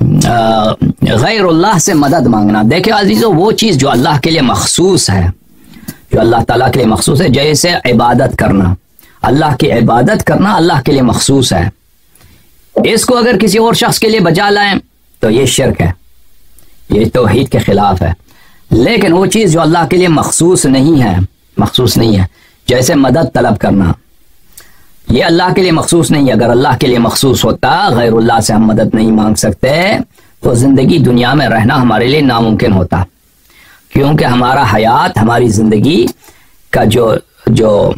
غیر اللہ سے مدد مانگنا. دیکھیں عزیزو، وہ چیز جو اللہ کے لیے مخصوص ہے، جو اللہ تعالیٰ کے لیے مخصوص ہے، جیسے عبادت کرنا، اللہ کی عبادت کرنا اللہ کے لیے مخصوص ہے. اس کو اگر کسی اور شخص کے لیے بجا لائیں تو یہ شرک ہے، یہ توحید کے خلاف ہے. لیکن وہ چیز جو اللہ کے لیے مخصوص نہیں ہے، جیسے مدد طلب کرنا، یہ اللہ کے لیے مخصوص نہیں ہے. اگر اللہ کے لیے مخصوص ہوتا، غیر اللہ سے ہم مدد نہیں مانگ سکتے، تو زندگی دنیا میں رہنا ہمارے لیے ناممکن ہوتا. کیونکہ ہمارا حیات، ہماری زندگی کا جو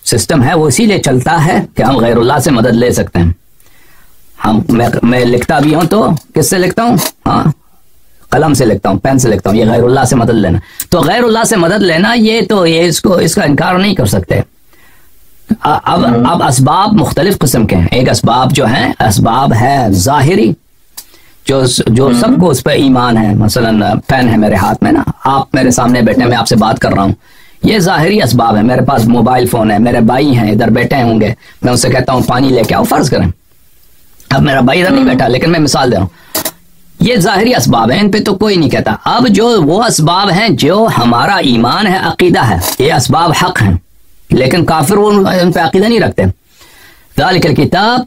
سسٹم ہے وہ اسی لیے چلتا ہے کہ ہم غیر اللہ سے مدد لے سکتے ہیں. میں لکھتا بھی ہوں تو کس سے لکھتا ہوں؟ ہاں، قلم سے لکھتا ہوں، پین سے لکھتا ہوں. یہ غیر اللہ سے مدد لینا. تو غیر اللہ سے مدد لینا، اس کا انکار نہیں کر سکتے. اب اسباب مختلف قسم کے ہیں. ایک اسباب جو ہیں، اسباب ہے ظاہری، جو سب کو اس پہ ایمان ہے. مثلا پین ہے میرے ہاتھ میں نا، آپ میرے سامنے بیٹھے، میں آپ سے بات کر رہا ہوں، یہ ظاہری اسباب ہے. میرے پاس موبائل فون ہے، میرے بھائی ہیں ادھر بیٹھے ہوں گے، میں ان سے کہتا ہوں پانی لے کے آؤ، فرض کریں. اب میرا بھائی ادھر نہیں بیٹھا، لیکن میں مثال دے رہا ہوں. یہ ظاہری اسباب ہیں، ان پہ تو کوئی نہیں کہتا. اب جو وہ اسباب ہیں جو ہمارا ایمان ہے، عقیدہ ہے، یہ اسباب حق ہیں، لیکن کافر وہ ان پہ عقیدہ نہیں رکھتے. ذالک الکتاب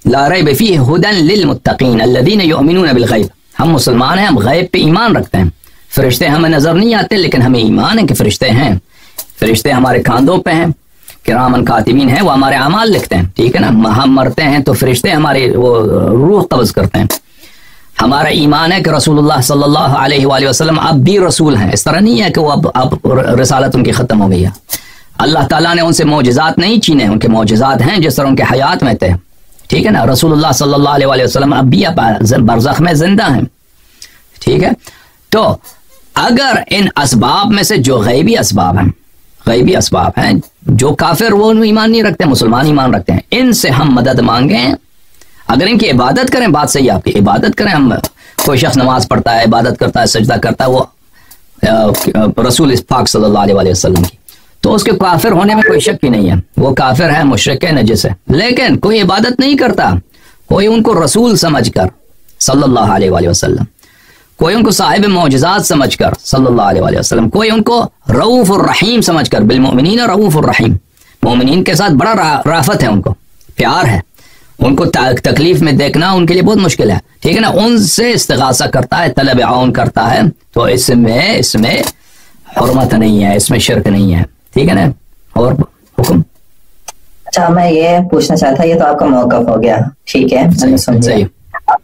لا ریب فیہ ھدی للمتقین الذین یؤمنون بالغیب. ہم مسلمان ہیں، ہم غیب پہ ایمان رکھتے ہیں. فرشتے ہمیں نظر نہیں آتے، لیکن ہمیں ایمان ہے کہ فرشتے ہیں. فرشتے ہمارے کاندھوں پہ ہیں، کرامن کاتبین ہیں، وہ ہمارے اعمال لکھتے ہیں. ٹھیک ہے نا. ہم مرتے ہیں تو فرشتے ہمارے وہ روح قبض کرتے ہیں. ہمارا ایمان ہے کہ رسول اللہ صلی اللہ علیہ وآلہ وسلم اب بھی رسول ہیں. اس طرح نہیں ہے کہ وہ اب رسالت ان کی ختم ہو گئی ہے. اللہ تعالیٰ نے ان سے معجزات نہیں چھینے، ان کے معجزات ہیں جس طرح ان کے حیات میں تھے. ٹھیک ہے نا. رسول اللہ صلی اللہ علیہ وآلہ وسلم اب بھی برزخ میں زندہ ہیں. ٹھیک ہے. تو اگر ان اسباب میں سے جو غیبی اسباب ہیں جو کافر وہ ایمان نہیں رکھتے، مسلمان ایمان رکھتے ہیں، ان سے ہم مدد مانگیں. اگر ان کی عبادت کریں، بات صحیح آپ کی، عبادت کریں. ہم کوئی شخص نماز پڑھتا ہے، عبادت کرتا ہے، سجدہ کرتا ہے، وہ رسول پاک صلی اللہ علیہ وسلم کی، تو اس کے کافر ہونے میں کوئی شک ہی نہیں ہے. وہ کافر ہے، مشرک ہے، نجس ہے. لیکن کوئی عبادت نہیں کرتا، کوئی ان کو رسول سمجھ کر صلی اللہ علیہ وآلہ وسلم، کوئی ان کو صاحب معجزات سمجھ کر صلی اللہ علیہ وآلہ وسلم، کوئی ان کو رؤوف الرحیم سمجھ کر، بالمؤمنین رؤوف الرحیم، مومنین کے ساتھ بڑا رافت ہے، ان کو پیار ہے. ان کو تکلیف میں دیکھنا ان کے لیے بہت مشکل ہے. ٹھیک ہے نا. ان سے استغاثہ کرتا ہے، طلب عون کرتا ہے، تو اس میں حرمت نہیں ہے، اس میں شرک نہیں ہے. ٹھیک ہے نا. اور حکم. اچھا، میں یہ پوچھنا چاہتا، یہ تو آپ کا موقف ہو گیا، ٹھیک ہے، صحیح.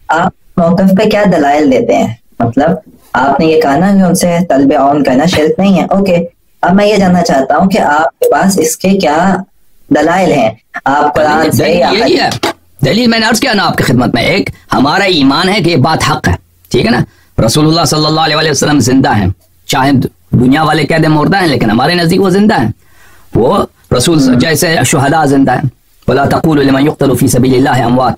آپ موقف پہ کیا دلائل دیتے ہیں؟ مطلب آپ نے یہ کہا نا کہ ان سے طلب عون کرنا شرک نہیں ہے، اوکے. اب میں یہ جاننا چاہتا ہوں کہ آپ کے پاس اس کے کیا دلائل ہیں؟ آپ قرآن سے یہی ہے دلیل میں نے عرض کیا نا آپ کی خدمت میں. ایک ہمارا ایمان ہے کہ یہ بات حق ہے. ٹھیک ہے نا. رسول اللہ صلی اللہ علیہ وسلم زندہ ہیں، چاہے دنیا والے کہہ دیں مردہ ہیں، لیکن ہمارے نزدیک وہ زندہ ہیں. وہ رسول جیسے شہداء زندہ ہیں. وَلَا تَقُولُوا لِمَنْ يُقْتَلُ فِي سَبِيلِ اللَّهِ أَمْوَاتٌ.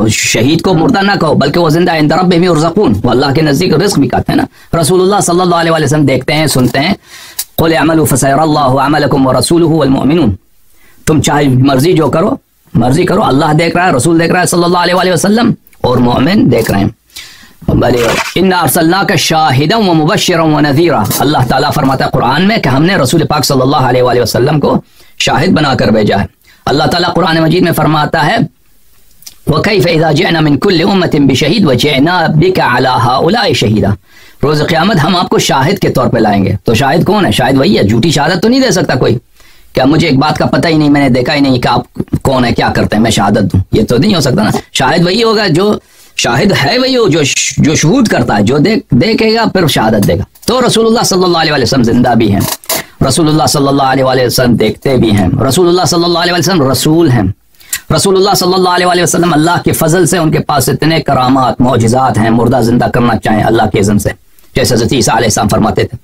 شہید کو مردہ نہ کہو، بلکہ وہ زندہ عند ربہم یرزقون، وہ اللہ کے نزدیک رزق بھی کہتے ہیں نا. رسول اللہ صلی اللہ علیہ وسلم دیکھتے ہیں، سنتے ہیں. قُلْ اعْمَلُوا فَسَيَرَى اللَّهُ عَمَلَكُمْ وَرَسُولُهُ وَالْمُؤْمِنُونَ. تم چاہے مرضی کرو، اللہ دیکھ رہا ہے، رسول دیکھ رہا ہے صلی اللہ علیہ وسلم، اور مومن دیکھ رہے ہیں. اِنَّا أَرْسَلْنَاكَ شَاهِدًا وَمُبَشِّرًا وَنَذِيرًا. اللہ تعالیٰ فرماتا ہے قرآن میں کہ ہم نے رسول پاک صلی اللہ علیہ وسلم کو شاہد بنا کر بھیجا ہے. اللہ تعالیٰ قرآن مجید میں فرماتا ہے وَكَيْفَ إِذَا جِئْنَا مِنْ كُلِّ أُمَّةٍ بِشَهِيدٍ وَجِئْنَا بِكَ عَلَى هَؤُلَاءِ شَهِيدًا. روز قیامت ہم آپ کو شاہد کے طور پہ لائیں گے. تو شاہد کون ہے؟ شاہد وہی ہے. جھوٹی شہادت تو نہیں دے سکتا کوئی کہ مجھے ایک بات کا پتہ ہی نہیں، میں نے دیکھا ہی نہیں کہ آپ کون ہے، کیا کرتے ہیں، میں شہادت دوں. یہ تو نہیں ہو سکتا نا. شاہد وہی ہوگا جو شاہد ہے، وہی ہو جو شہود کرتا ہے، جو دیکھے گا پھر شہادت دے گا. تو رسول اللہ صلی اللہ علیہ وسلم زندہ بھی ہیں، رسول اللہ صلی اللہ علیہ وسلم دیکھتے بھی ہیں، رسول اللہ صلی اللہ علیہ وسلم رسول ہیں. رسول اللہ صلی اللہ علیہ وسلم اللہ کے فضل سے ان کے پاس اتنے کرامات معجزات ہیں، مردہ زندہ کرنا چاہیں اللہ کے اذن سے، جیسے حضرت عیسیٰ علیہ السلام فرماتے تھے.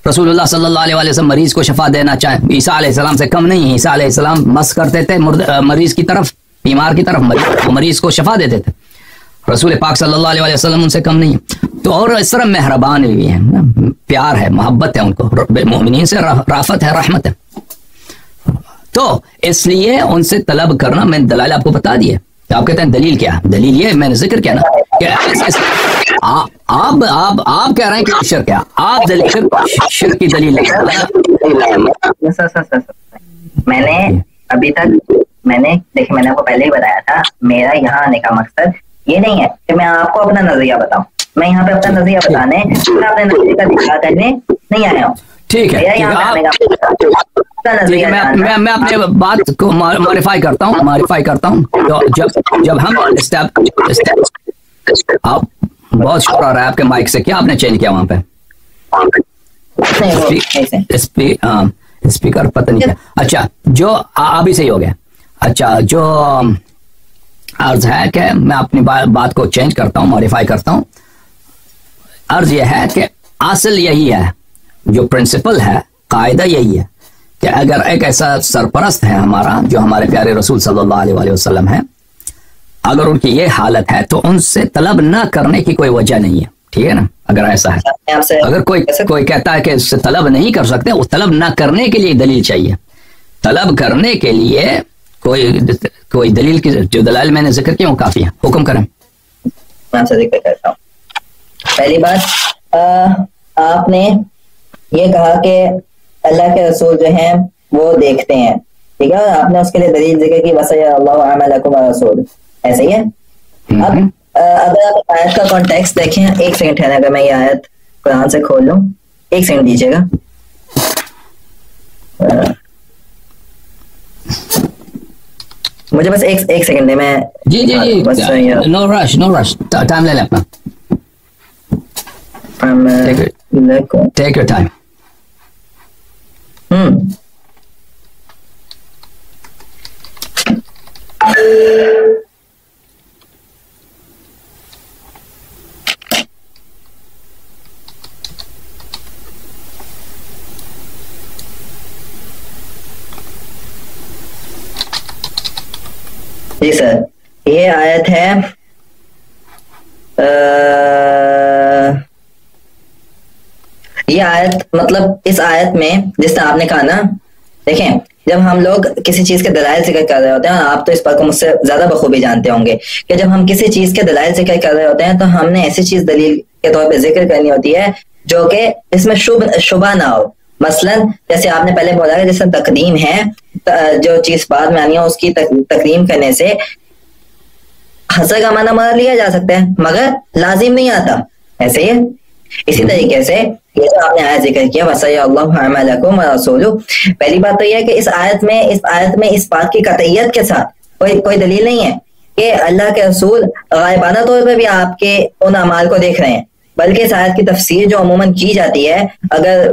رسول اللہ صلی اللہ علیہ وسلم مریض کو شفا دینا چاہیں، عیسیٰ علیہ السلام سے کم نہیں. عیسیٰ علیہ السلام مس کرتے تھے مریض کی طرف، بیمار کی طرف، مریض کو شفا دیتے تھے. رسول پاک صلی اللہ علیہ وسلم ان سے کم نہیں. تو اور اس طرح مہربان بھی ہیں، پیار ہے، محبت ہے ان کو، مومنین سے رافت ہے، رحمت ہے. تو اس لیے ان سے طلب کرنا، میں دلائل آپ کو بتا دیے. آپ کہتے ہیں دلیل کیا؟ دلیل یہ میں نے ذکر کیا نا کہ آپ کہہ رہے ہیں کہ شرک ہے، آپ شرک کی دلیل میں نے ابھی تک میں نے آپ کو پہلے ہی بتایا تھا، میرا یہاں آنے کا مقصد یہ نہیں ہے کہ میں آپ کو اپنا نظریہ بتاؤں، میں یہاں پہ اپنا نظریہ بتانے اپنے نظریے کا دفاع کرنے نہیں آیا ہوں. ٹھیک ہے، میں اپنے بات کو ماڈیفائی کرتا ہوں. جب ہم آپ بہت شور آ رہا ہے آپ کے مائک سے، کیا آپ نے چینج کیا وہاں پہ اسپیکر؟ پتہ نہیں کیا. اچھا جو ابھی صحیح ہو گیا. اچھا جو عرض ہے کہ میں اپنی بات کو چینج کرتا ہوں، ماڈیفائی کرتا ہوں. عرض یہ ہے کہ اصل یہی ہے، جو پرنسپل ہے، قاعدہ یہی ہے کہ اگر ایک ایسا سرپرست ہے ہمارا جو ہمارے پیارے رسول صلی اللہ علیہ وسلم ہے، اگر ان کی یہ حالت ہے تو ان سے طلب نہ کرنے کی کوئی وجہ نہیں ہے. ٹھیک ہے نا؟ اگر ایسا ہے، اگر کوئی کہتا ہے کہ اس سے طلب نہیں کر سکتے، وہ طلب نہ کرنے کے لیے دلیل چاہیے. طلب کرنے کے لیے کوئی دلیل کی جو دلائل میں نے ذکر کیا وہ کافی ہے. حکم کریں. میں آپ سے ذکر کرتا ہوں. پہلی بات، آپ نے یہ کہا کہ اللہ کے رسول جو ہیں وہ دیکھتے ہیں، ٹھیک ہے، آپ نے اس کے لیے دلیل ذکر کی وَسَيَرَى اللَّهُ أَعْمَالَكُمْ وَرَسُولُهُ، ایسے ہی ہے. اب اگر آپ آیت کا کانٹیکسٹ دیکھیں، ایک سیکنڈ ٹھہریں، اگر میں یہ آیت قرآن سے کھول لوں، ایک سیکنڈ دیجیے گا. مجھے بس ایک سیکنڈ دے. میں جی نو رش ٹائم لے لیں اپنا. Take your time. جی سر، یہ آیت ہے یہ آیت مطلب اس آیت میں جس طرح آپ نے کہا نا، دیکھیں جب ہم لوگ کسی چیز کے دلائل ذکر کر رہے ہوتے ہیں، آپ تو اس بات کو مجھ سے زیادہ بخوبی جانتے ہوں گے کہ جب ہم کسی چیز کے دلائل ذکر کر رہے ہوتے ہیں تو ہم نے ایسی چیز دلیل کے طور پہ ذکر کرنی ہوتی ہے جو کہ اس میں شبہ نہ ہو. مثلا جیسے آپ نے پہلے بولا کہ جیسے تقدیم ہے، جو چیز بعد میں آنی ہے اس کی تقدیم کرنے سے حسر کا معنی مراد لیا جا سکتا ہے مگر لازم نہیں آتا. ایسے ہی اسی طریقے سے یہ جو آپ نے آیت ذکر کیا وَسَيَرَى اللَّهُ أَعْمَالَكُمْ وَرَسُولُهُ، پہلی بات تو یہ ہے کہ اس آیت میں اس بات کی قطعیت کے ساتھ کوئی دلیل نہیں ہے کہ اللہ کے رسول غائبانہ طور پہ بھی آپ کے ان اعمال کو دیکھ رہے ہیں، بلکہ اس آیت کی تفسیر جو عموماً کی جاتی ہے، اگر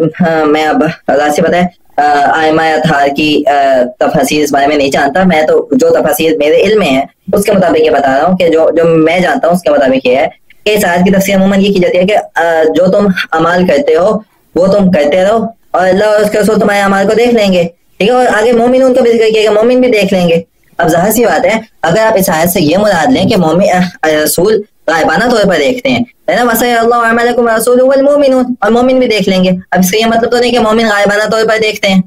میں اب اللہ سے بتائیں آئمہ اطہار کی تفسیر اس بارے میں نہیں جانتا، میں تو جو تفسیر میرے علم میں ہے اس کے مطابق یہ بتا رہا ہوں کہ جو میں جانتا ہوں اس کے مطابق یہ ہے کہ اس آیت کی تفسیر عموماً یہ کی جاتی ہے کہ جو تم عمال کرتے ہو وہ تم کرتے رہو اور اللہ اور اس کے رسول تمہارے اعمال کو دیکھ لیں گے. ٹھیک ہے، اور آگے مومن ان کا بھی ذکر کیا کہ مومن بھی دیکھ لیں گے. اب ظاہر سی بات ہے اگر آپ اس آیت سے یہ مراد لیں کہ مومن رسول غائبانہ طور پر دیکھتے ہیں، وَسَيَرَى اللَّهُ أَعْمَالَكُمْ وَرَسُولُهُ وَالْمُؤْمِنُونَ، اور مومن بھی دیکھ لیں گے. اب اس کا یہ مطلب تو نہیں کہ مومن غائبانہ طور پر دیکھتے ہیں.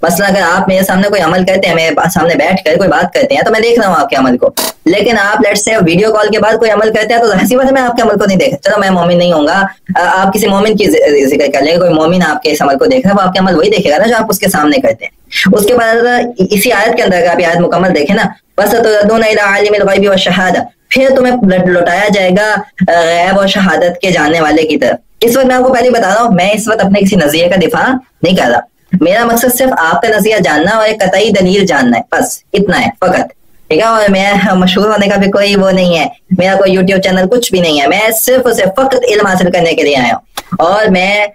مثلا اگر آپ میرے سامنے کوئی عمل کرتے ہیں، میرے سامنے بیٹھ کر کوئی بات کرتے ہیں تو میں دیکھ رہا ہوں آپ کے عمل کو، لیکن آپ لیٹ سے ویڈیو کال کے بعد کوئی عمل کرتے ہیں تو ظاہر سی بات ہے میں آپ کے عمل کو نہیں دیکھ، چلو میں مومن نہیں ہوں گا، آپ کسی مومن کی ذکر کر لیں گے، کوئی مومن آپ کے اس عمل کو دیکھ رہا ہے، وہ آپ کے عمل وہی دیکھے گا نا جو آپ اس کے سامنے کرتے ہیں. اس کے بعد اسی آیت کے اندر اگر آپ آیت مکمل دیکھیں نا، وَسَتُرَدُّونَ إِلَىٰ عَالِمِ الْغَيْبِ وَالشَّهَادَةِ، پھر تمہیں لوٹایا جائے گا غیب اور شہادت کے جاننے والے کی طرف. اس وقت میں آپ کو پہلے بتا رہا ہوں، میں اس وقت اپنے کسی نظریے کا دفاع نہیں کر رہا، میرا مقصد صرف آپ کا نظریہ جاننا اور ایک قطعی دلیل جاننا ہے، بس اتنا ہے فقط. ٹھیک ہے، اور میں مشہور ہونے کا بھی کوئی وہ نہیں ہے، میرا کوئی یوٹیوب چینل کچھ بھی نہیں ہے، میں صرف اسے فقط علم حاصل کرنے کے لیے آیا ہوں. اور میں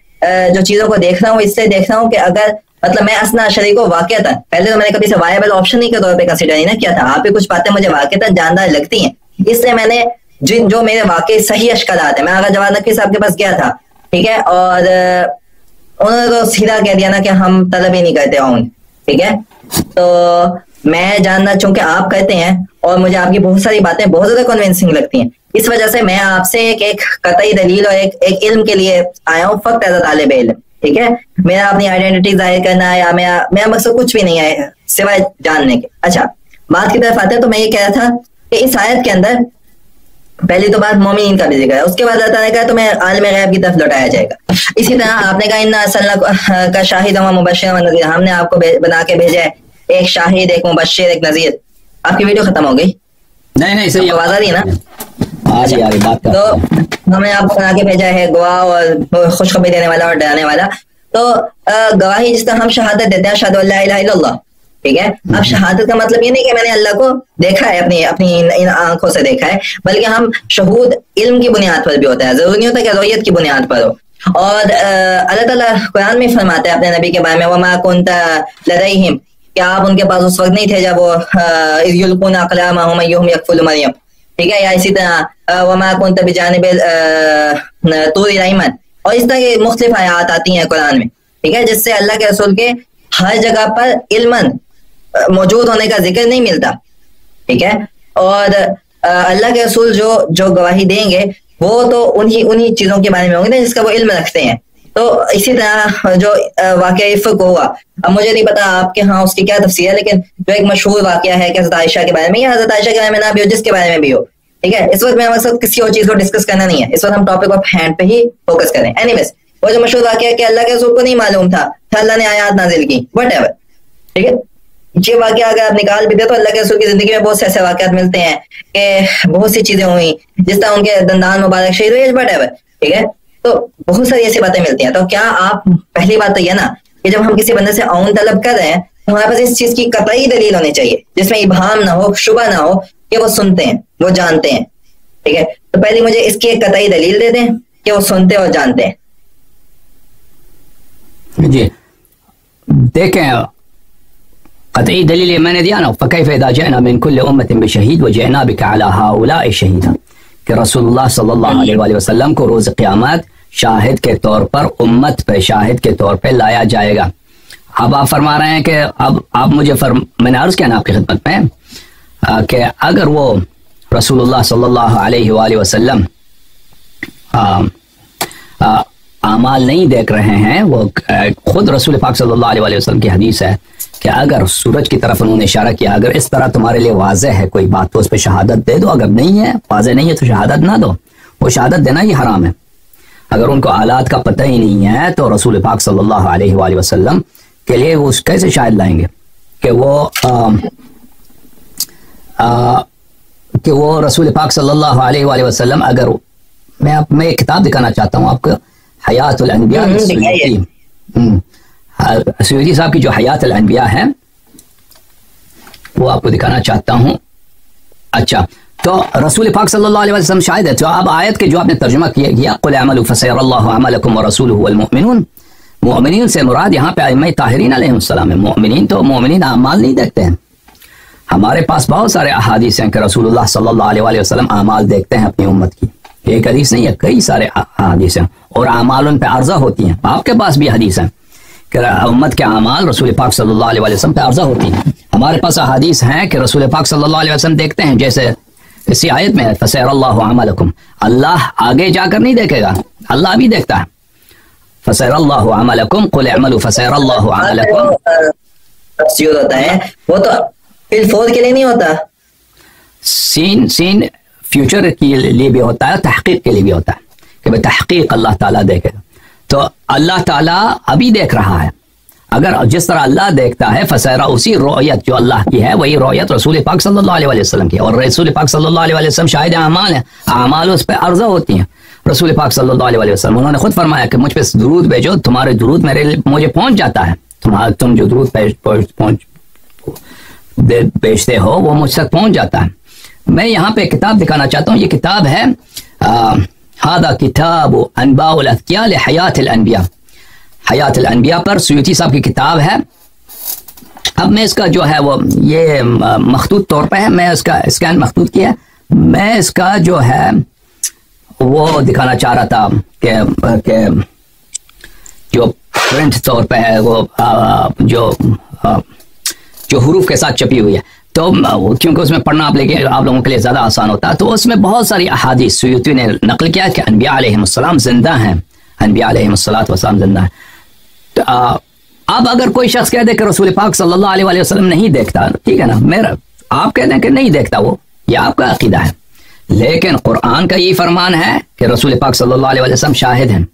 جو چیزوں کو دیکھ رہا ہوں اس سے دیکھ رہا ہوں کہ اگر مطلب میں اسنا اشری کو واقعتا پہلے تو میں نے کبھی سے وائبل آپشن ہی کے طور پہ کنسیڈر نہیں کیا تھا، آپ بھی کچھ باتیں مجھے واقعتا جاندار لگتی ہیں، اس لیے میں نے جو میرے واقعی صحیح اشکالات ہیں، میں آغا جواد نقوی صاحب کے پاس گیا تھا، ٹھیک ہے، اور انہوں نے تو سیدھا کہہ دیا نا کہ ہم طلب ہی نہیں کرتے ہوں. ٹھیک ہے، تو میں جاننا چونکہ آپ کہتے ہیں اور مجھے آپ کی بہت ساری باتیں بہت زیادہ کنونسنگ لگتی ہیں، اس وجہ سے میں آپ سے ایک قطعی دلیل اور ایک علم کے لیے آیا ہوں، فقط ایز اے طالب علم. ٹھیک ہے، میرا اپنی آئیڈینٹی ظاہر کرنا ہے یا میرا مقصد کچھ بھی نہیں ہے سوائے جاننے کے. اچھا، بات کی طرف آتے ہیں تو میں یہ کہہ رہا تھا کہ اس آیت کے اندر پہلی تو بات مومنین کا بھی ذکر ہے، اس کے بعد اللہ تعالیٰ نے کہا تمہیں عالم غیب کی طرف لوٹایا جائے گا. اسی طرح آپ نے کہا انا ارسلنا کا شاہد و مبشر و نذیر، ہم نے آپ کو بنا کے بھیجا ہے ایک شاہد، ایک مبشر، ایک نذیر. آپ کی ویڈیو ختم ہو گئی؟ نہیں صحیح آواز آ رہی ہے نا؟ آج آگے بات کر. تو ہم نے آپ کو بنا کے بھیجا ہے گواہ اور خوشخبری دینے والا اور ڈرانے والا. تو گواہی جس طرح ہم شہادت دیتے ہیں اشہد ان لا الہ الا اللہ، ٹھیک ہے. اب شہادت کا مطلب یہ نہیں کہ میں نے اللہ کو دیکھا ہے اپنی ان آنکھوں سے دیکھا ہے، بلکہ ہم شہود علم کی بنیاد پر بھی ہوتا ہے، ضروری نہیں ہوتا کہ رویت کی بنیاد پر ہو. اور اللہ تعالیٰ قرآن میں فرماتا ہے اپنے نبی کے بارے میں وما کنت لدیہم، کہ آپ ان کے پاس اس وقت نہیں تھے جب وہ اذ یلقون اقلامہم ایہم یکفل مریم، ٹھیک ہے. یا اسی طرح وما کنت بجانب طور الایمن، اور اس طرح کی مختلف آیات آتی ہیں قرآن میں، ٹھیک ہے، جس سے اللہ کے رسول کے ہر جگہ پر علماً موجود ہونے کا ذکر نہیں ملتا، ٹھیک ہے. اور اللہ کے رسول جو گواہی دیں گے وہ تو انہی چیزوں کے بارے میں ہوں گے جس کا وہ علم رکھتے ہیں. تو اسی طرح جو واقعہ عفق کو ہوا، اب مجھے نہیں پتا آپ کے ہاں اس کی کیا تفسیر ہے، لیکن جو ایک مشہور واقعہ ہے کہ حضرت عائشہ کے بارے میں یا حضرت عائشہ کے بارے میں نہ بھی ہو، جس کے بارے میں بھی ہو، ٹھیک ہے. اس وقت میرا مقصد کسی اور چیز کو ڈسکس کرنا نہیں ہے، اس وقت ہم ٹاپک آف ہینڈ پہ ہی فوکس کریں. اینی ویز وہ جو مشہور واقعہ ہے کہ اللہ کے رسول کو نہیں معلوم تھا، اللہ نے آیات نازل کی، وٹ ایور، ٹھیک ہے. یہ واقعہ اگر آپ نکال بھی دے تو اللہ کے رسول کی زندگی میں بہت سے ایسے واقعات ملتے ہیں کہ بہت سی چیزیں ہوئی، جس طرح ان کے دندان مبارک شہید ہوئے، وٹ ایور، ٹھیک ہے. تو بہت ساری ایسی باتیں ملتی ہیں. تو کیا آپ، پہلی بات تو یہ نا کہ جب ہم کسی بندے سے اون طلب کر رہے ہیں تو ہمارے پاس اس چیز کی قطعی دلیل ہونی چاہیے جس میں ابہام نہ ہو، شبہ نہ ہو کہ وہ سنتے ہیں، وہ جانتے ہیں، ٹھیک ہے. تو پہلے مجھے اس کی ایک قطعی دلیل دے دیں کہ وہ سنتے اور جانتے ہیں. جی دیکھیں، قطعی دلیل میں نے دیا نا، فکیف اذا جئنا من کل امت بشہید وجئنا بک علی ہؤلاء شہیدا، کہ رسول اللہ صلی اللہ علیہ وآلہ وسلم کو روز قیامت شاہد کے طور پر، امت پہ شاہد کے طور پہ لایا جائے گا. اب آپ فرما رہے ہیں کہ اب آپ مجھے میں نے عرض کیا نا آپ کی خدمت میں کہ اگر وہ رسول اللہ صلی اللہ علیہ وآلہ وسلم اعمال نہیں دیکھ رہے ہیں، وہ خود رسول پاک صلی اللہ علیہ وآلہ وسلم کی حدیث ہے کہ اگر سورج کی طرف انہوں نے اشارہ کیا، اگر اس طرح تمہارے لیے واضح ہے کوئی بات تو اس پہ شہادت دے دو، اگر نہیں ہے، واضح نہیں ہے تو شہادت نہ دو. وہ شہادت دینا ہی حرام ہے. اگر ان کو آلات کا پتہ ہی نہیں ہے تو رسول پاک صلی اللہ علیہ وآلہ وسلم کے لیے وہ کیسے شاہد لائیں گے کہ وہ رسول پاک صلی اللہ علیہ وآلہ وسلم. اگر میں ایک کتاب دکھانا چاہتا ہوں آپ کو، حیات الانبیاء سیوطی صاحب کی جو حیات الانبیاء ہے وہ آپ کو دکھانا چاہتا ہوں. اچھا، تو رسول پاک صلی اللہ علیہ وسلم شاہد ہے. تو اب آیت کے جو آپ نے ترجمہ کیا قل اعملوا فسيرى الله عملكم ورسوله والمؤمنون، مؤمنین سے مراد یہاں پہ ائمہ طاہرین علیہ السلام ہے. مومنین اعمال نہیں دیکھتے ہیں. ہمارے پاس بہت سارے احادیث ہیں کہ رسول اللہ صلی اللہ علیہ وآلہ وسلم اعمال دیکھتے ہیں اپنی امت کی. ایک حدیث نہیں ہے، کئی سارے احادیث ہیں، اور اعمال ان پہ عرضہ ہوتی ہیں. آپ کے پاس بھی حدیث ہے کہ امت کے اعمال رسول پاک صلی اللہ علیہ وآلہ وسلم پہ عرضہ ہوتی ہیں. ہمارے پاس احادیث ہیں کہ رسول پاک صلی اللہ علیہ وسلم دیکھتے ہیں، جیسے اسی آیت میں فسیر اللہ عملکم، اللہ آگے جا کر نہیں دیکھے گا، اللہ بھی دیکھتا ہے. فسیر اللہ عملکم قل اعملوا فسیر اللہ عملکم تفسیر ہوتا ہے، وہ تو فل فور کے لیے نہیں ہوتا، سین فیوچر کے لیے بھی ہوتا ہے، تحقیق کے لیے بھی ہوتا ہے کہ بے تحقیق اللہ تعالیٰ دیکھے. تو اللہ تعالیٰ ابھی دیکھ رہا ہے. اگر جس طرح اللہ دیکھتا ہے فسیرہ، اسی رؤیت جو اللہ کی ہے وہی رؤیت رسول پاک صلی اللہ علیہ وسلم کی، اور رسول پاک صلی اللہ علیہ وسلم شاہد اعمال ہیں، اعمال اس پہ عرضہ ہوتی ہیں. رسول پاک صلی اللہ علیہ وسلم انہوں نے خود فرمایا کہ مجھ پہ درود بھیجو، تمہارے درود مجھے پہنچ جاتا ہے، تم جو درود بھیجتے ہو وہ مجھ تک پہنچ جاتا ہے. میں یہاں پہ کتاب دکھانا چاہتا ہوں. یہ کتاب ہے هذا کتاب انباء الاذکیاء لحیات الانبیاء، حیات الانبیاء پر سیوطی صاحب کی کتاب ہے. اب میں اس کا جو ہے وہ یہ مخطوط طور پہ ہے، میں اس کا اسکین مخطوط کیا ہے. میں اس کا جو ہے وہ دکھانا چاہ رہا تھا کہ جو پرنٹ طور پہ ہے وہ جو حروف کے ساتھ چھپی ہوئی ہے، تو کیونکہ اس میں پڑھنا آپ لوگوں کے لیے زیادہ آسان ہوتا ہے. تو اس میں بہت ساری احادیث سیوطی نے نقل کیا کہ انبیاء علیہ السلام زندہ ہیں، انبیاء علیہ السلام زندہ ہیں. تو اب اگر کوئی شخص کہہ دے کہ رسول پاک صلی اللہ علیہ وسلم نہیں دیکھتا، ٹھیک ہے نا، آپ کہہ دیں کہ نہیں دیکھتا وہ، یہ آپ کا عقیدہ ہے، لیکن قرآن کا یہ فرمان ہے کہ رسول پاک صلی اللہ علیہ وسلم شاہد ہیں،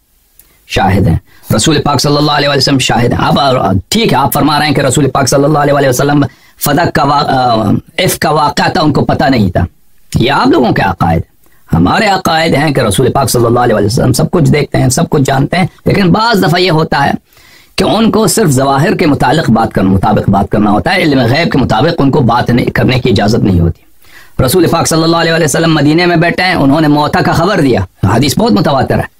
شاہد ہیں، رسول پاک صلی اللہ علیہ وسلم شاہد ہیں۔ اب ٹھیک ہے، آپ فرما رہے ہیں کہ رسول پاک صلی اللہ علیہ وسلم فدق کا عفق کا واقعہ تھا، ان کو پتہ نہیں تھا، یہ آپ لوگوں کے عقائد۔ ہمارے عقائد ہیں کہ رسول پاک صلی اللہ علیہ وسلم سب کچھ دیکھتے ہیں، سب کچھ جانتے ہیں، لیکن بعض دفعہ یہ ہوتا ہے کہ ان کو صرف ظواہر کے مطابق بات کرنا ہوتا ہے، علم غیب کے مطابق ان کو بات کرنے کی اجازت نہیں ہوتی۔ رسول پاک صلی اللہ علیہ وسلم مدینے میں بیٹھے ہیں، انہوں نے موتا کا خبر دیا، حدیث بہت متواتر ہے۔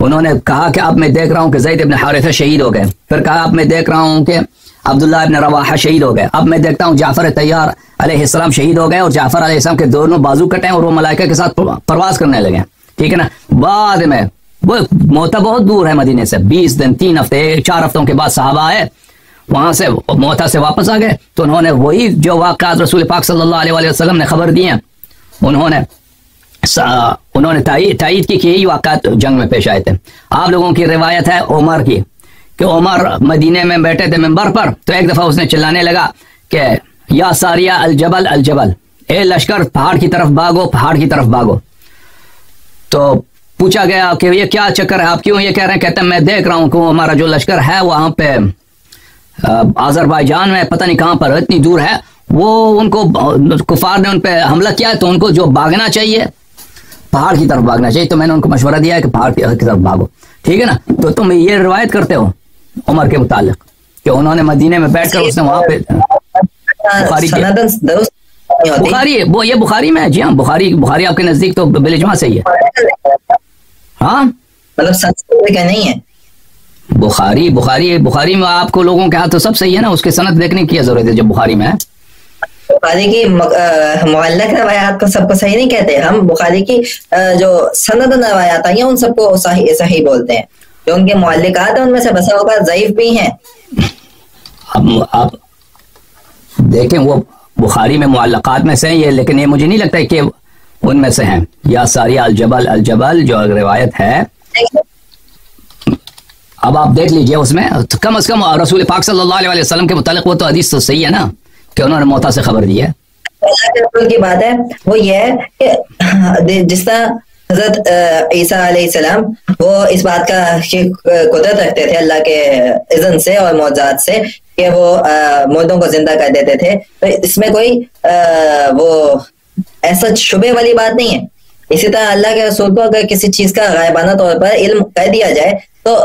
انہوں نے کہا کہ اب میں دیکھ رہا ہوں کہ زید بن حارثہ شہید ہو گئے، پھر کہا اب میں دیکھ رہا ہوں کہ عبداللہ ابن رواحہ شہید ہو گئے، اب میں دیکھتا ہوں جعفر طیار علیہ السلام شہید ہو گئے، اور جعفر علیہ السلام کے دونوں بازو کٹے اور وہ ملائکہ کے ساتھ پرواز کرنے لگے، ٹھیک ہے نا۔ بعد میں وہ موتا بہت دور ہے مدینے سے، 20 دن 3 ہفتے 4 ہفتوں کے بعد صحابہ آئے وہاں سے، موتا سے واپس آ گئے، تو انہوں نے وہی جو واقعات رسول پاک صلی اللہ علیہ وسلم نے خبر دی ہیں انہوں نے تائید کی کہ یہی واقعات جنگ میں پیش آئے تھے۔ آپ لوگوں کی روایت ہے عمر کی کہ عمر مدینے میں بیٹھے تھے ممبر پر، تو ایک دفعہ اس نے چلانے لگا کہ یا ساریہ الجبل الجبل، اے لشکر پہاڑ کی طرف بھاگو، پہاڑ کی طرف بھاگو۔ تو پوچھا گیا کہ یہ کیا چکر ہے، آپ کیوں یہ کہہ رہے ہیں؟ کہتے ہیں میں دیکھ رہا ہوں کہ ہمارا جو لشکر ہے وہاں پہ آذربائیجان میں پتہ نہیں کہاں پر اتنی دور ہے، وہ ان کو کفار نے ان پہ حملہ کیا ہے، تو ان کو جو بھاگنا چاہیے پہاڑ کی طرف بھاگنا چاہیے، تو میں نے ان کو مشورہ دیا ہے کہ پہاڑ کی طرف بھاگو، ٹھیک ہے نا۔ تو تم یہ روایت کرتے ہو عمر کے متعلق کہ انہوں نے مدینے میں بیٹھ کر اس نے وہاں پہ بخاری وہ یہ بخاری میں ہے، جی ہاں، بخاری آپ کے نزدیک تو بالاجماع صحیح ہے، ہاں مطلب نہیں ہے بخاری میں آپ کو لوگوں کے ہاتھ تو سب صحیح ہے نا، اس کے سند دیکھنے کی ضرورت ہے جب بخاری میں ہے۔ بخاری کی معلق روایات کو سب کو صحیح نہیں کہتے ہم، بخاری کی جو سند روایات آئی ہیں ان سب کو صحیح بولتے ہیں، جو ان کے معلقات ہیں ان میں سے بسا اوقات ضعیف بھی ہیں۔ اب آپ دیکھیں وہ بخاری میں معلقات میں سے ہیں یہ، لیکن یہ مجھے نہیں لگتا کہ ان میں سے ہیں۔ یا ساریہ الجبل الجبل جو روایت ہے، اب آپ دیکھ لیجئے اس میں کم از کم رسول پاک صلی اللہ علیہ وسلم کے متعلق وہ تو حدیث تو صحیح ہے نا کہ انہوں نے موتا سے خبر دی ہے۔ اللہ کے رسول کی بات ہے وہ یہ ہے کہ جس طرح حضرت عیسیٰ علیہ السلام وہ اس بات کا قدرت رکھتے تھے اللہ کے اذن سے اور معجزات سے کہ وہ مردوں کو زندہ کر دیتے تھے، تو اس میں کوئی وہ ایسا شبہ والی بات نہیں ہے۔ اسی طرح اللہ کے رسول کو اگر کسی چیز کا غائبانہ طور پر علم کر دیا جائے تو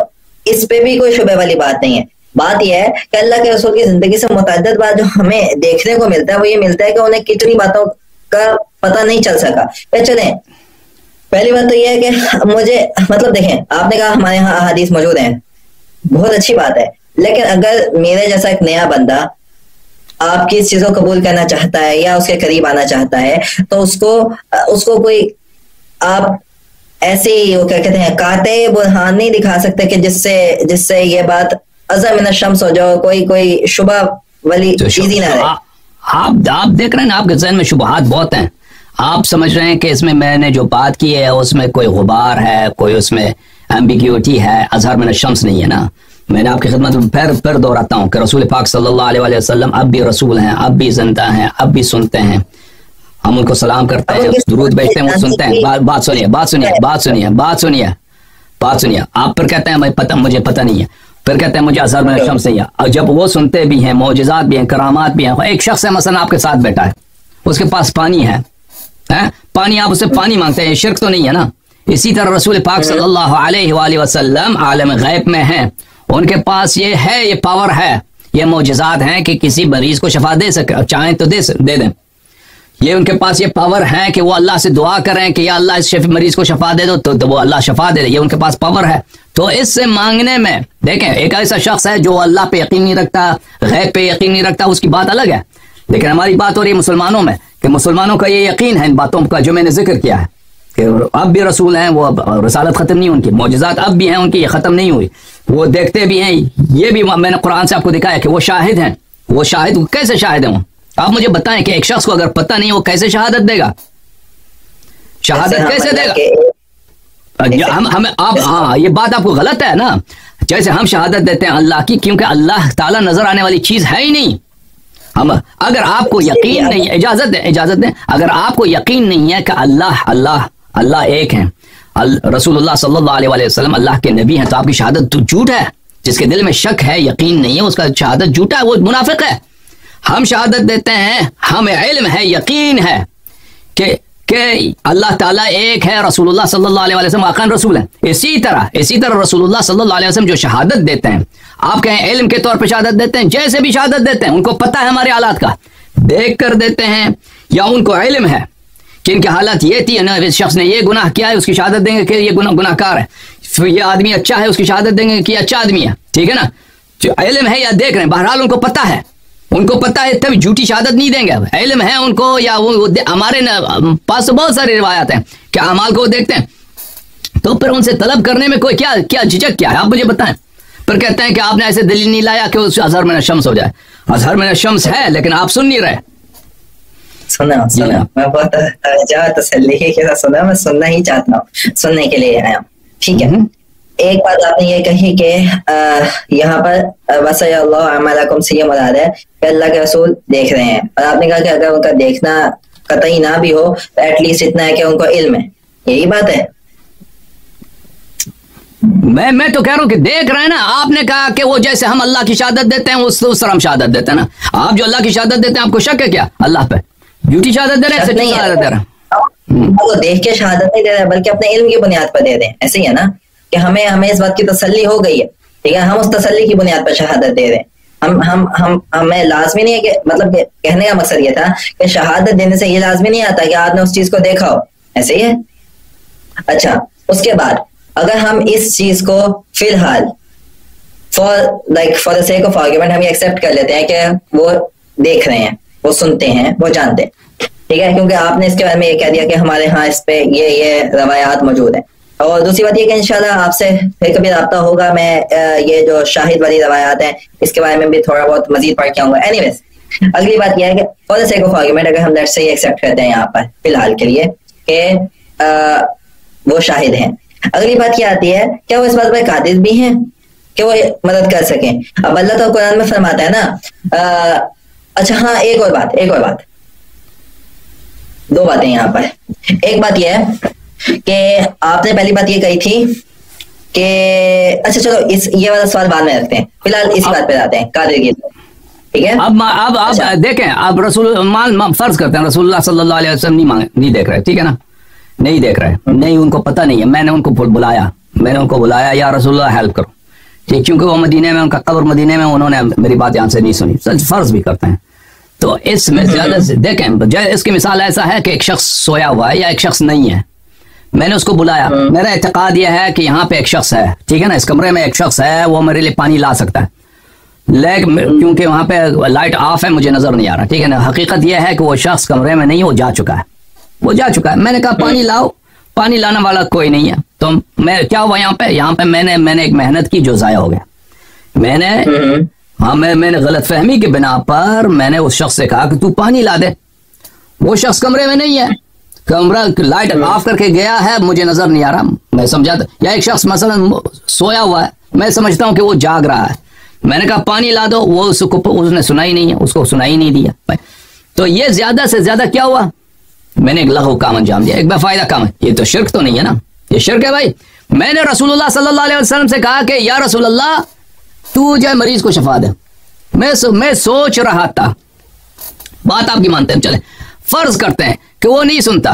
اس پہ بھی کوئی شبہ والی بات نہیں ہے۔ بات یہ ہے کہ اللہ کے رسول کی زندگی سے متعدد بات جو ہمیں دیکھنے کو ملتا ہے وہ یہ ملتا ہے کہ انہیں کتنی باتوں کا پتہ نہیں چل سکا۔ چلیں پہلی بات تو یہ ہے کہ مجھے مطلب دیکھیں، آپ نے کہا ہمارے یہاں احادیث موجود ہیں، بہت اچھی بات ہے، لیکن اگر میرے جیسا ایک نیا بندہ آپ کی اس چیز کو قبول کرنا چاہتا ہے یا اس کے قریب آنا چاہتا ہے تو اس کو کوئی آپ ایسے وہ کیا کہتے ہیں کاتے برہان نہیں دکھا سکتے کہ جس سے یہ بات ازا من الشمس ہو جاؤ، کوئی شبہ والی چیز ہی نہ رہے۔ آپ دیکھ رہے ہیں نا، آپ کے ذہن میں شبہات بہت ہیں، آپ سمجھ رہے ہیں کہ اس میں نے جو بات کی ہے اس میں کوئی غبار ہے، کوئی اس میں ایمبیگیوٹی ہے، اظہار من الشمس نہیں ہے نا۔ میں نے آپ کی خدمت میں پھر دہراتا ہوں کہ رسول پاک صلی اللہ علیہ وسلم اب بھی رسول ہیں، اب بھی زندہ ہیں، اب بھی سنتے ہیں، ہم ان کو سلام کرتے ہیں، درود بھیجتے ہیں، وہ سنتے ہیں۔ بات سنیے، آپ پھر کہتے ہیں مجھے پتہ نہیں ہے، پھر کہتے ہیں مجھے اظہار من الشمس نہیں ہے، اور جب وہ سنتے بھی ہیں، معجزات بھی ہیں، کرامات بھی ہیں۔ ایک شخص ہے مثلا آپ کے ساتھ بیٹھا ہے، اس کے پاس پانی ہے، پانی، آپ اسے پانی مانگتے ہیں، شرک تو نہیں ہے نا۔ اسی طرح رسول پاک صلی اللہ علیہ وآلہ وسلم عالم غیب میں ہیں، ان کے پاس یہ ہے، یہ پاور ہے، یہ معجزات ہیں کہ کسی مریض کو شفا دے سکے، چاہیں تو دے دیں۔ یہ ان کے پاس یہ پاور ہے کہ وہ اللہ سے دعا کریں کہ یا اللہ اس مریض کو شفا دے دو، تو وہ اللہ شفا دے دے، یہ ان کے پاس پاور ہے۔ تو اس سے مانگنے میں دیکھیں، ایک ایسا شخص ہے جو اللہ پہ یقین نہیں رکھتا، غیب پہ یقین نہیں رکھتا، اس کی بات الگ ہے، لیکن ہماری بات ہو رہی ہے مسلمانوں میں کہ مسلمانوں کا یہ یقین ہے ان باتوں کا جو میں نے ذکر کیا ہے کہ اب بھی رسول ہیں، وہ رسالت ختم نہیں، ان کی معجزات اب بھی ہیں ان کی، یہ ختم نہیں ہوئی، وہ دیکھتے بھی ہیں۔ یہ بھی میں نے قرآن سے آپ کو دکھایا کہ وہ شاہد ہیں، وہ شاہد کیسے شاہد ہیں؟ آپ مجھے بتائیں کہ ایک شخص کو اگر پتہ نہیں وہ کیسے شہادت دے گا؟ شہادت کیسے دے گا؟ ہاں یہ بات آپ کو غلط ہے نا۔ جیسے ہم شہادت دیتے ہیں اللہ کی، کیونکہ اللہ تعالیٰ نظر آنے والی چیز ہے ہی نہیں، ہم اگر آپ کو یقین نہیں ہے، اجازت دیں، اگر آپ کو یقین نہیں ہے کہ اللہ ایک ہیں، رسول اللہ صلی اللہ علیہ وسلم اللہ کے نبی ہیں، تو آپ کی شہادت تو جھوٹ ہے. جس کے دل میں شک ہے، یقین نہیں ہے، اس کا شہادت جھوٹا ہے، وہ منافق ہے. ہم شہادت دیتے ہیں، ہمیں علم ہے، یقین ہے کہ اللہ تعالیٰ ایک ہے، رسول اللہ صلی اللہ علیہ وسلم واقعاً رسول ہے. اسی طرح رسول اللہ صلی اللہ علیہ وسلم جو شہادت دیتے ہیں، آپ کہیں علم کے طور پہ شہادت دیتے ہیں، جیسے بھی شہادت دیتے ہیں، ان کو پتہ ہے ہمارے حالات کا، دیکھ کر دیتے ہیں، یا ان کو علم ہے کہ ان کے حالات یہ تھی، اس شخص نے یہ گناہ کیا ہے، اس کی شہادت دیں گے کہ یہ گناہ کار ہے. یہ آدمی اچھا ہے، اس کی شہادت دیں گے کہ یہ اچھا آدمی ہے. ٹھیک ہے نا، جو علم ہے یا دیکھ رہے ہیں، بہرحال ان کو پتہ ہے، تبھی جھوٹی شہادت نہیں دیں گے. علم ہے ان کو، یا ہمارے پاس بہت ساری روایات ہیں کہ اعمال کو دیکھتے ہیں، تو پھر ان سے طلب کرنے میں کوئی کیا جھجک کیا ہے، آپ مجھے بتائیں. پھر کہتے ہیں کہ آپ نے ایسے دلیل نہیں لایا کہ اس اظہر من الشمس ہو جائے. اظہر من الشمس ہے، لیکن آپ سن نہیں رہے. سنا میں بہت تسلی کے ساتھ سنا، میں سننا ہی چاہتا ہوں، سننے کے لیے آیا. ٹھیک ہے، ایک بات آپ نے یہ کہی کہ یہاں پر وَسَيَ اللَّهُ أَعْمَالَكُمْ سے یہ مراد ہے کہ اللہ کے رسول دیکھ رہے ہیں، اور آپ نے کہا کہ اگر ان کا دیکھنا قطعی نہ بھی ہو تو ایٹ لیسٹ اتنا ہے کہ ان کو علم ہے. یہی بات ہے. میں تو کہہ رہا ہوں کہ دیکھ رہے ہیں نا. آپ نے کہا کہ وہ جیسے ہم اللہ کی شہادت دیتے ہیں اس طرح ہم شہادت دیتے ہیں نا. آپ جو اللہ کی شہادت دیتے ہیں، آپ کو شک ہے کیا اللہ پہ؟ جھوٹی شہادت دے رہے ہیں، سچی شہادت دے رہے ہیں. وہ دیکھ کے شہادت نہیں دے رہے بلکہ اپنے علم کی بنیاد پر دے دیں. ایسے ہی ہے نا کہ ہمیں اس بات کی تسلی ہو گئی ہے، ٹھیک ہے، ہم اس تسلی کی بنیاد پر شہادت دے دیں. ہمیں لازمی نہیں ہے کہ، مطلب کہنے کا مقصد یہ تھا کہ شہادت دینے سے یہ لازمی نہیں آتا کہ آپ نے اس چیز کو دیکھا ہو. ایسے ہی ہے. اچھا، اس کے بعد اگر ہم اس چیز کو فی الحال for the sake of argument ہم یہ ایکسیپٹ کر لیتے ہیں کہ وہ دیکھ رہے ہیں، وہ سنتے ہیں، وہ جانتے ہیں، ٹھیک ہے، کیونکہ آپ نے اس کے بارے میں یہ کہہ دیا کہ ہمارے ہاں اس پہ یہ روایات موجود ہیں. اور دوسری بات یہ کہ انشاءاللہ آپ سے پھر کبھی رابطہ ہوگا. میں یہ جو شاہد والی روایات ہیں اس کے بارے میں بھی تھوڑا بہت مزید پڑھ کے آؤں گا. اینی ویز، اگلی بات یہ ہے کہ for the sake of argument اگر ہم لیٹس سے یہ ایکسیپٹ کرتے ہیں یہاں پر فی الحال کے لیے کہ وہ شاہد ہیں، اگلی بات یہ آتی ہے کیا وہ اس بات پر قادر بھی ہیں کہ وہ مدد کر سکیں؟ اب اللہ تو قرآن میں فرماتا ہے نا. اچھا ہاں، ایک اور بات، دو باتیں یہاں پر. ایک بات یہ ہے کہ آپ نے پہلی بات یہ کہی تھی کہ اچھا چلو یہ والا سوال بعد میں رکھتے ہیں، فی الحال اسی بات پہ آتے ہیں، قادر کی. ٹھیک ہے، اب دیکھیں، اب فرض کرتے ہیں رسول اللہ صلی اللہ علیہ وسلم نہیں دیکھ رہے. ٹھیک ہے نا، نہیں دیکھ رہے، نہیں، ان کو پتہ نہیں ہے. میں نے ان کو بلایا یا رسول اللہ ہیلپ کرو. ٹھیک، کیونکہ وہ مدینے میں، ان کا قبر مدینے میں، انہوں نے میری بات یہاں سے نہیں سنی. فرض بھی کرتے ہیں. تو اس میں زیادہ سے دیکھیں، اس کی مثال ایسا ہے کہ ایک شخص سویا ہوا ہے یا ایک شخص نہیں ہے، میں نے اس کو بلایا. میرا اعتقاد یہ ہے کہ یہاں پہ ایک شخص ہے، ٹھیک ہے نا، اس کمرے میں ایک شخص ہے، وہ میرے لیے پانی لا سکتا ہے، لیکن کیونکہ وہاں پہ لائٹ آف ہے مجھے نظر نہیں آ رہا. ٹھیک ہے نا، حقیقت یہ ہے کہ وہ شخص کمرے میں نہیں، وہ جا چکا ہے. میں نے کہا پانی لاؤ، پانی لانے والا کوئی نہیں ہے. تو میں کیا ہوا یہاں پہ میں نے ایک محنت کی جو ضائع ہو گیا. میں نے غلط فہمی کے بنا پر میں نے اس شخص سے کہا کہ تو پانی لا دے. وہ شخص کمرے میں نہیں ہے، کمرہ لائٹ آف کر کے گیا ہے، مجھے نظر نہیں آ رہا. میں سمجھاتا، یا ایک شخص مثلا سویا ہوا ہے، میں سمجھتا ہوں کہ وہ جاگ رہا ہے، میں نے کہا پانی لا دو، وہ اس نے سنا ہی نہیں ہے، اس کو سنا ہی نہیں دیا. تو یہ زیادہ سے زیادہ کیا ہوا، میں نے ایک لغو کام انجام دیا، ایک بے فائدہ کام ہے. یہ تو شرک تو نہیں ہے نا، یہ شرک ہے بھائی. میں نے رسول اللہ صلی اللہ علیہ وسلم سے کہا کہ یا رسول اللہ تو جو ہے مریض کو شفا دے. میں سوچ رہا تھا، بات آپ کی مانتے ہیں، چلے فرض کرتے ہیں کہ وہ نہیں سنتا،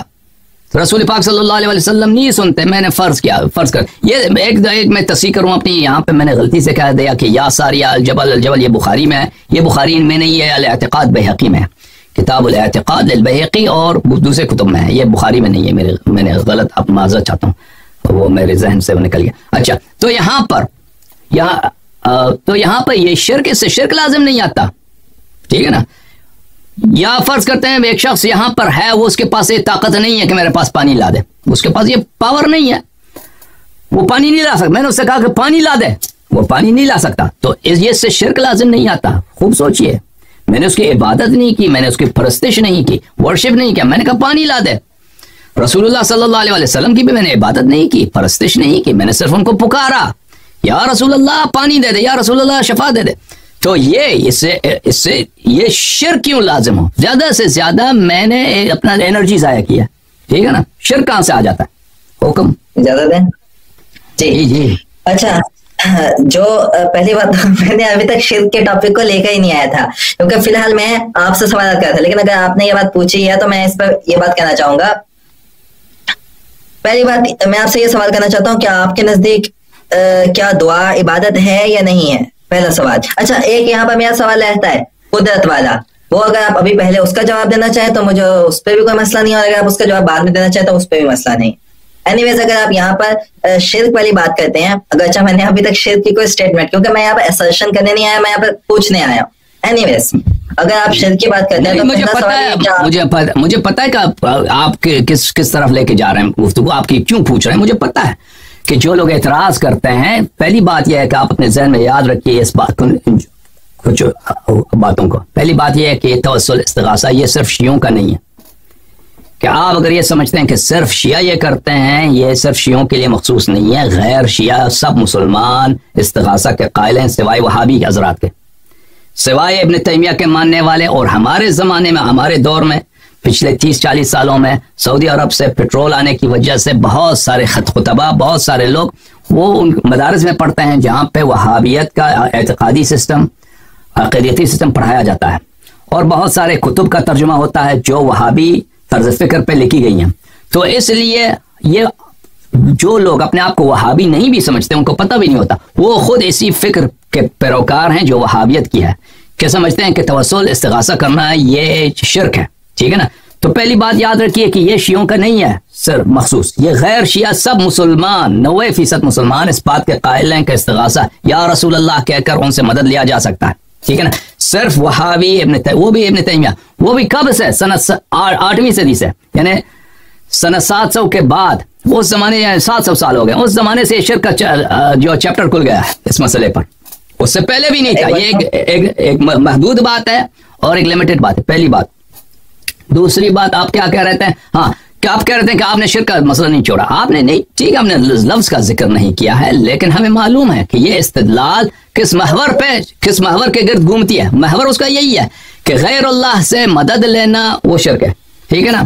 رسول پاک صلی اللہ علیہ وسلم نہیں سنتے. میں نے فرض کر یہ ایک میں تصحیح کروں اپنی، یہاں پہ میں نے غلطی سے کہہ دیا کہ یا ساریہ الجبل، یہ بخاری میں ہے، یہ بخاری میں نہیں ہے، الاعتقاد بحقی میں ہے، کتاب الاعتقاد للبیہقی، اور دوسرے کتب میں ہے، یہ بخاری میں نہیں ہے. میں نے غلط، اب معذرت چاہتا ہوں، وہ میرے ذہن سے نکل گیا. اچھا، تو یہاں پر یہ شرک، اس سے شرک لازم نہیں آتا. ٹھیک ہے نا. یا فرض کرتے ہیں ایک شخص یہاں پر ہے، وہ اس کے پاس یہ طاقت نہیں ہے کہ میرے پاس پانی لا دے، اس کے پاس یہ پاور نہیں ہے، وہ پانی نہیں لا سکتا. میں نے اس سے کہا کہ پانی لا دے، وہ پانی نہیں لا سکتا. تو یہ سے شرک لازم نہیں آتا. خوب سوچئے، میں نے اس کی عبادت نہیں کی، میں نے اس کی پرستش نہیں کی، ورشپ نہیں کیا، میں نے کہا پانی لا دے. رسول اللہ صلی اللہ علیہ وسلم کی بھی میں نے عبادت نہیں کی، پرستش نہیں کی، میں نے صرف ان کو پکارا، یا رسول اللہ پانی دے دے، یا رسول اللہ شفا دے دے. تو یہ اس سے یہ شرک کیوں لازم ہو؟ زیادہ سے زیادہ میں نے اپنا انرجی ضائع کیا، ٹھیک ہے نا، شرک کہاں سے آ جاتا ہے؟ حکم اجازت ہے جی جی۔ اچھا، جو پہلی بات میں نے ابھی تک شرک کے ٹاپک کو لے کر ہی نہیں آیا تھا، کیونکہ فی الحال میں آپ سے سوالات کر رہا تھا، لیکن اگر آپ نے یہ بات پوچھی ہے تو میں اس پر یہ بات کہنا چاہوں گا۔ پہلی بات میں آپ سے یہ سوال کرنا چاہتا ہوں کہ آپ کے نزدیک کیا دعا عبادت ہے یا نہیں ہے؟ پہلا سوال۔ اچھا، ایک یہاں پر میرا سوال رہتا ہے قدرت والا، وہ اگر آپ ابھی پہلے اس کا جواب دینا چاہیں تو مجھے اس پہ بھی کوئی مسئلہ نہیں، اور اگر آپ اس کا جواب بعد میں دینا چاہیں تو اس پہ بھی مسئلہ نہیں۔ اینی ویز، اگر آپ یہاں پر شرک والی بات کرتے ہیں، اگرچہ میں نے ابھی تک شرک کی کوئی اسٹیٹمنٹ، کیونکہ میں یہاں پر اسرشن کرنے نہیں آیا، میں یہاں پر پوچھنے آیا ہوں۔ اینی ویز، اگر آپ شرک کی بات کرتے ہیں تو مجھے پتا ہے کہ آپ کس طرف لے کے جا رہے ہیں گفتگو، آپ کی کیوں پوچھ رہے ہیں، مجھے پتا ہے کہ جو لوگ اعتراض کرتے ہیں، پہلی بات یہ ہے کہ آپ اپنے ذہن میں یاد رکھیے اس بات کو، کچھ باتوں کو۔ پہلی بات یہ ہے کہ توسل استغاثہ یہ صرف شیعوں کا نہیں ہے، کہ آپ اگر یہ سمجھتے ہیں کہ صرف شیعہ یہ کرتے ہیں، یہ صرف شیعوں کے لیے مخصوص نہیں ہے، غیر شیعہ سب مسلمان استغاثہ کے قائل ہیں، سوائے وہابی حضرات کے، سوائے ابن تیمیہ کے ماننے والے۔ اور ہمارے زمانے میں، ہمارے دور میں، پچھلے 30-40 سالوں میں سعودی عرب سے پیٹرول آنے کی وجہ سے بہت سارے خطبہ، بہت سارے لوگ وہ ان مدارس میں پڑھتے ہیں جہاں پہ وہابیت کا اعتقادی سسٹم، عقیدتی سسٹم پڑھایا جاتا ہے، اور بہت سارے کتب کا ترجمہ ہوتا ہے جو وہابی طرز فکر پہ لکھی گئی ہیں۔ تو اس لیے یہ جو لوگ اپنے آپ کو وہابی نہیں بھی سمجھتے، ان کو پتہ بھی نہیں ہوتا، وہ خود اسی فکر کے پیروکار ہیں جو وہابیت کی ہے، کہ سمجھتے ہیں کہ توسل استغاثہ کرنا یہ شرک ہے، ٹھیک ہے نا۔ تو پہلی بات یاد رکھیے کہ یہ شیعوں کا نہیں ہے صرف مخصوص، یہ غیر شیعہ سب مسلمان 90% مسلمان اس بات کے قائل ہیں کہ استغاثہ یا رسول اللہ کہہ کر ان سے مدد لیا جا سکتا ہے، ٹھیک ہے نا۔ صرف وہابی وہ بھی ابن تیمیہ، وہ بھی کب سے؟ سنت 8ویں صدی سے، یعنی سنت 700 کے بعد، اس زمانے 700 سال ہو گئے، اس زمانے سے شرک کا جو چیپٹر کھل گیا اس مسئلے پر، اس سے پہلے بھی نہیں تھا۔ یہ ایک محدود بات ہے اور ایک لمیٹڈ بات ہے، پہلی بات۔ دوسری بات، آپ کیا کہہ رہے ہیں؟ ہاں، کہ آپ کہہ رہے ہیں کہ آپ نے شرک کا مسئلہ نہیں چھوڑا، آپ نے نہیں، ٹھیک ہے، ہم نے لفظ کا ذکر نہیں کیا ہے، لیکن ہمیں معلوم ہے کہ یہ استدلال کس محور کے گرد گھومتی ہے۔ محور اس کا یہی ہے کہ غیر اللہ سے مدد لینا وہ شرک ہے، ٹھیک ہے نا۔